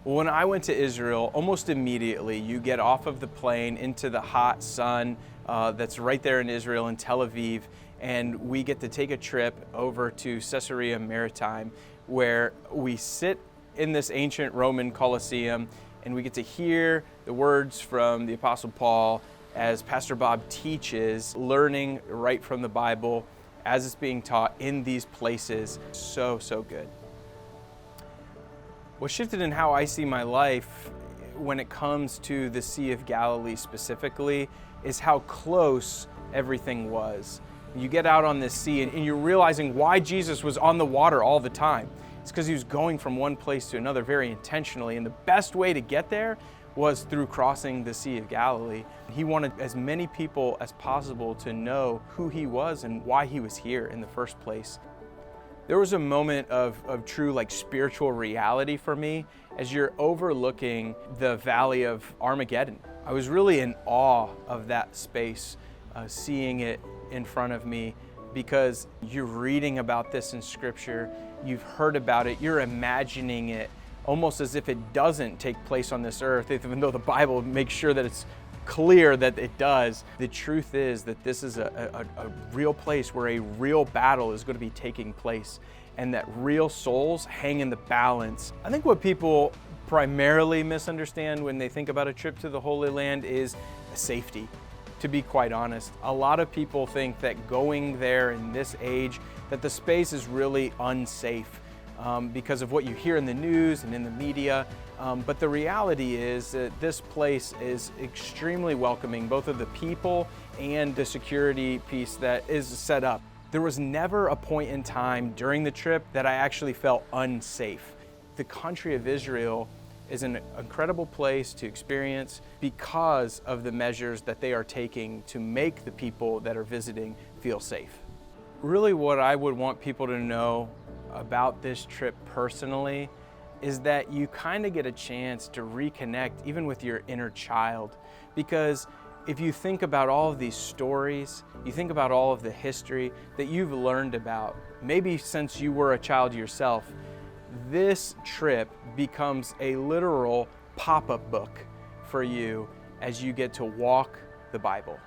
When I went to Israel, almost immediately you get off of the plane into the hot sun that's right there in Israel, in Tel Aviv, and we get to take a trip over to Caesarea Maritima, where we sit in this ancient Roman Colosseum and we get to hear the words from the Apostle Paul as Pastor Bob teaches, learning right from the Bible as it's being taught in these places. So good. What shifted in how I see my life when it comes to the Sea of Galilee specifically is how close everything was. You get out on this sea and you're realizing why Jesus was on the water all the time. It's because he was going from one place to another very intentionally, and the best way to get there was through crossing the Sea of Galilee. He wanted as many people as possible to know who he was and why he was here in the first place. There was a moment of true spiritual reality for me as you're overlooking the Valley of Armageddon. I was really in awe of that space, seeing it in front of me, because you're reading about this in Scripture, you've heard about it, you're imagining it almost as if it doesn't take place on this earth, even though the Bible makes sure that it's clear that it does. The truth is that this is a real place where a real battle is going to be taking place, and that real souls hang in the balance. I think what people primarily misunderstand when they think about a trip to the Holy Land is safety. To be quite honest, a lot of people think that going there in this age, that the space is really unsafe because of what you hear in the news and in the media. But the reality is that this place is extremely welcoming, both of the people and the security piece that is set up. There was never a point in time during the trip that I actually felt unsafe. The country of Israel is an incredible place to experience because of the measures that they are taking to make the people that are visiting feel safe. Really, what I would want people to know about this trip personally is that you kind of get a chance to reconnect even with your inner child. Because if you think about all of these stories, you think about all of the history that you've learned about, maybe since you were a child yourself, this trip becomes a literal pop-up book for you as you get to walk the Bible.